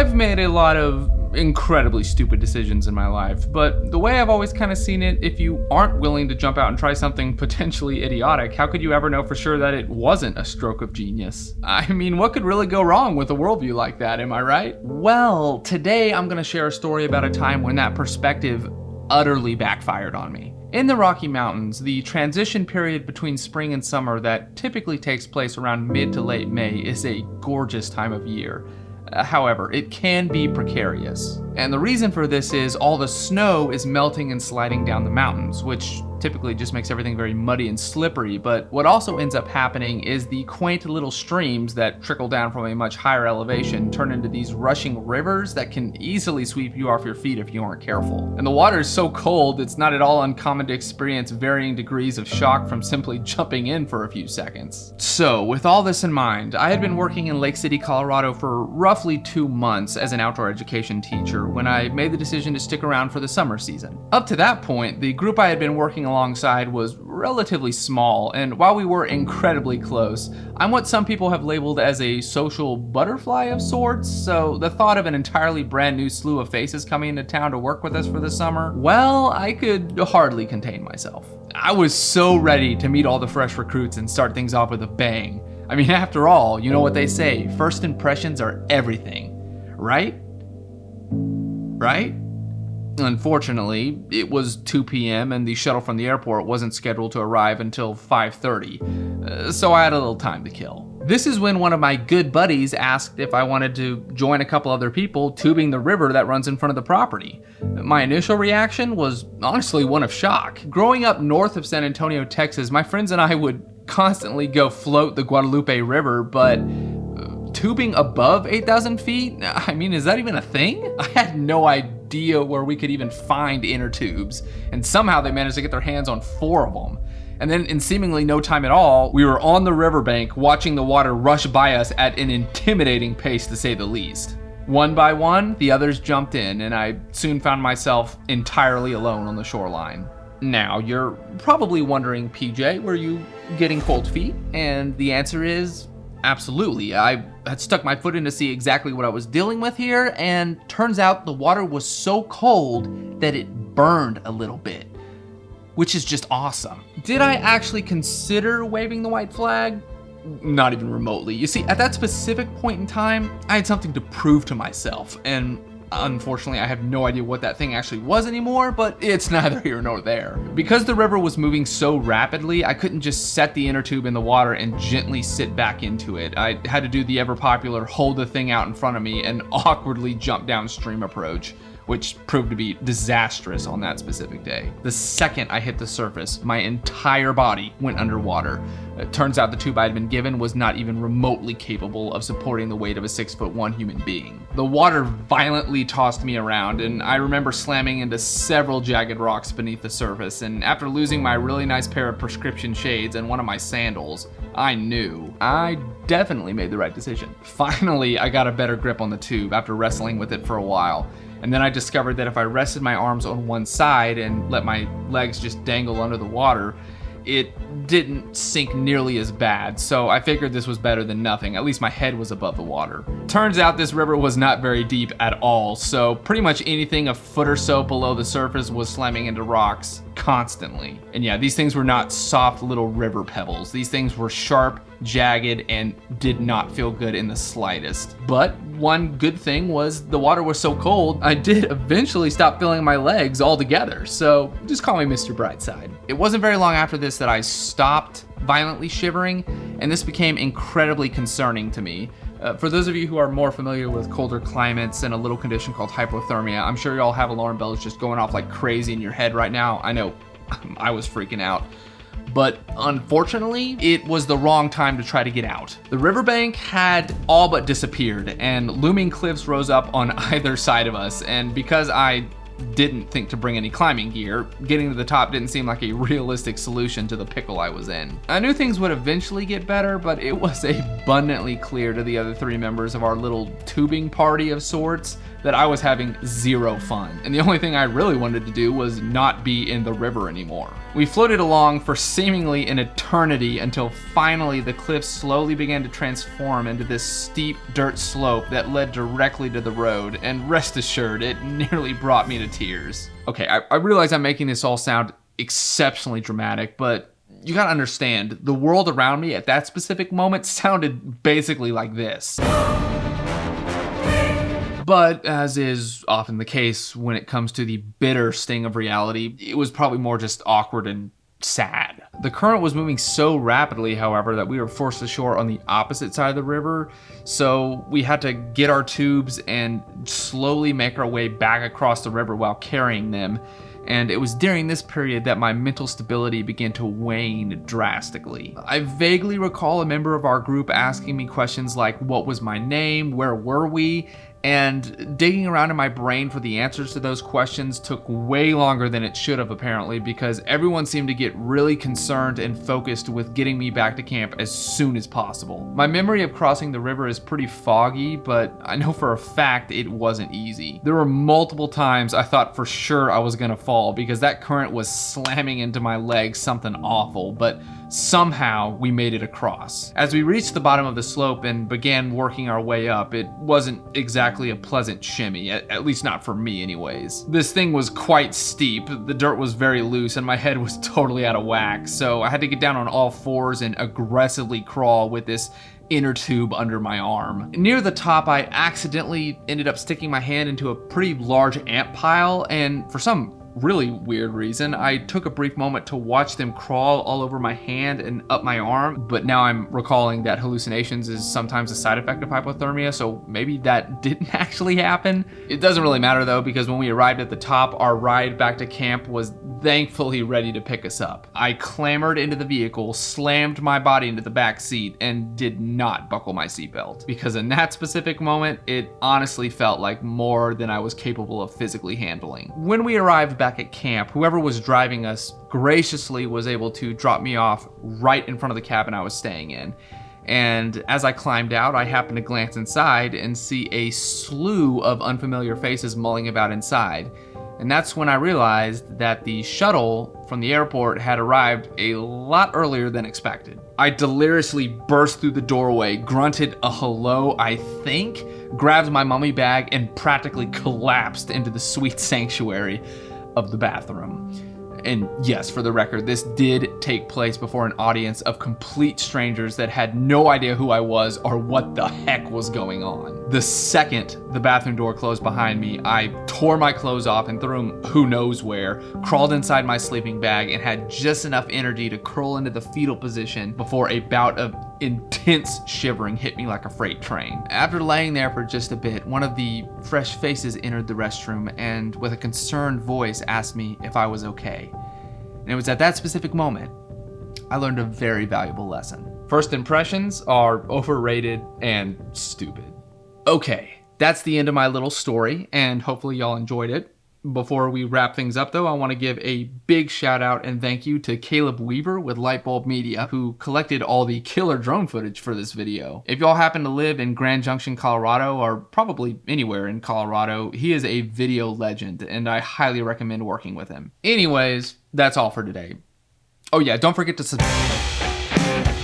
I've made a lot of incredibly stupid decisions in my life, but the way I've always kind of seen it, if you aren't willing to jump out and try something potentially idiotic, how could you ever know for sure that it wasn't a stroke of genius? I mean, what could really go wrong with a worldview like that, am I right? Well, today I'm gonna share a story about a time when that perspective utterly backfired on me. In the Rocky Mountains, the transition period between spring and summer that typically takes place around mid to late May is a gorgeous time of year. However, it can be precarious. And the reason for this is all the snow is melting and sliding down the mountains, which typically just makes everything very muddy and slippery. But what also ends up happening is the quaint little streams that trickle down from a much higher elevation turn into these rushing rivers that can easily sweep you off your feet if you aren't careful. And the water is so cold, it's not at all uncommon to experience varying degrees of shock from simply jumping in for a few seconds. So, with all this in mind, I had been working in Lake City, Colorado for roughly 2 months as an outdoor education teacher when I made the decision to stick around for the summer season. Up to that point, the group I had been working alongside was relatively small, and while we were incredibly close, I'm what some people have labeled as a social butterfly of sorts, so the thought of an entirely brand new slew of faces coming into town to work with us for the summer, well, I could hardly contain myself. I was so ready to meet all the fresh recruits and start things off with a bang. I mean, after all, you know what they say, first impressions are everything, right? Right? Unfortunately, it was 2 p.m. and the shuttle from the airport wasn't scheduled to arrive until 5:30, so I had a little time to kill. This is when one of my good buddies asked if I wanted to join a couple other people tubing the river that runs in front of the property. My initial reaction was honestly one of shock. Growing up north of San Antonio, Texas, my friends and I would constantly go float the Guadalupe River, but tubing above 8,000 feet? I mean, is that even a thing? I had no idea where we could even find inner tubes, and somehow they managed to get their hands on 4 of them. And then in seemingly no time at all, we were on the riverbank watching the water rush by us at an intimidating pace, to say the least. One by one, the others jumped in, and I soon found myself entirely alone on the shoreline. Now, you're probably wondering, PJ, were you getting cold feet? And the answer is absolutely. I had stuck my foot in to see exactly what I was dealing with here, and turns out the water was so cold that it burned a little bit, which is just awesome. Did I actually consider waving the white flag? Not even remotely. You see, at that specific point in time, I had something to prove to myself, and unfortunately, I have no idea what that thing actually was anymore, but it's neither here nor there. Because the river was moving so rapidly, I couldn't just set the inner tube in the water and gently sit back into it. I had to do the ever popular hold the thing out in front of me and awkwardly jump downstream approach, which proved to be disastrous on that specific day. The second I hit the surface, my entire body went underwater. It turns out the tube I had been given was not even remotely capable of supporting the weight of a 6'1" human being. The water violently tossed me around, and I remember slamming into several jagged rocks beneath the surface, and after losing my really nice pair of prescription shades and one of my sandals, I knew I definitely made the right decision. Finally, I got a better grip on the tube after wrestling with it for a while. And then I discovered that if I rested my arms on one side and let my legs just dangle under the water, it didn't sink nearly as bad, so I figured this was better than nothing. At least my head was above the water. Turns out this river was not very deep at all, so pretty much anything a foot or so below the surface was slamming into rocks constantly. And yeah, these things were not soft little river pebbles. These things were sharp, jagged, and did not feel good in the slightest. But one good thing was the water was so cold, I did eventually stop feeling my legs altogether, so just call me Mr. Brightside. It wasn't very long after this that I stopped violently shivering, and this became incredibly concerning to me. For those of you who are more familiar with colder climates and a little condition called hypothermia, I'm sure you all have alarm bells just going off like crazy in your head right now. I know, I was freaking out. But unfortunately, it was the wrong time to try to get out. The riverbank had all but disappeared, and looming cliffs rose up on either side of us, and because I didn't think to bring any climbing gear, getting to the top didn't seem like a realistic solution to the pickle I was in. I knew things would eventually get better, but it was abundantly clear to the other 3 members of our little tubing party of sorts that I was having zero fun, and the only thing I really wanted to do was not be in the river anymore. We floated along for seemingly an eternity until finally the cliff slowly began to transform into this steep dirt slope that led directly to the road, and rest assured, it nearly brought me to tears. Okay, I realize I'm making this all sound exceptionally dramatic, but you gotta understand, the world around me at that specific moment sounded basically like this. But as is often the case when it comes to the bitter sting of reality, it was probably more just awkward and sad. The current was moving so rapidly, however, that we were forced ashore on the opposite side of the river, so we had to get our tubes and slowly make our way back across the river while carrying them. And it was during this period that my mental stability began to wane drastically. I vaguely recall a member of our group asking me questions like, what was my name, where were we? And digging around in my brain for the answers to those questions took way longer than it should have, apparently, because everyone seemed to get really concerned and focused with getting me back to camp as soon as possible. My memory of crossing the river is pretty foggy, but I know for a fact it wasn't easy. There were multiple times I thought for sure I was gonna fall because that current was slamming into my legs something awful, but somehow we made it across. As we reached the bottom of the slope and began working our way up, it wasn't exactly a pleasant shimmy, at least not for me anyways. This thing was quite steep, the dirt was very loose, and my head was totally out of whack, so I had to get down on all fours and aggressively crawl with this inner tube under my arm. Near the top, I accidentally ended up sticking my hand into a pretty large ant pile, and for some really weird reason, I took a brief moment to watch them crawl all over my hand and up my arm, but now I'm recalling that hallucinations is sometimes a side effect of hypothermia, so maybe that didn't actually happen. It doesn't really matter though, because when we arrived at the top, our ride back to camp was thankfully ready to pick us up. I clambered into the vehicle, slammed my body into the back seat, and did not buckle my seatbelt, because in that specific moment, it honestly felt like more than I was capable of physically handling. When we arrived back at camp, whoever was driving us graciously was able to drop me off right in front of the cabin I was staying in. And as I climbed out, I happened to glance inside and see a slew of unfamiliar faces mulling about inside. And that's when I realized that the shuttle from the airport had arrived a lot earlier than expected. I deliriously burst through the doorway, grunted a hello, I think, grabbed my mummy bag, and practically collapsed into the sweet sanctuary of the bathroom. And yes, for the record, this did take place before an audience of complete strangers that had no idea who I was or what the heck was going on. The second the bathroom door closed behind me, I tore my clothes off and threw them who knows where, crawled inside my sleeping bag, and had just enough energy to curl into the fetal position before a bout of intense shivering hit me like a freight train. After laying there for just a bit, one of the fresh faces entered the restroom and with a concerned voice asked me if I was okay. And it was at that specific moment I learned a very valuable lesson. First impressions are overrated and stupid. Okay, that's the end of my little story, and hopefully y'all enjoyed it. Before we wrap things up though, I want to give a big shout out and thank you to Caleb Weaver with Lightbulb Media, who collected all the killer drone footage for this video. If y'all happen to live in Grand Junction, Colorado, or probably anywhere in Colorado, he is a video legend, and I highly recommend working with him. Anyways, that's all for today. Oh yeah, don't forget to subscribe.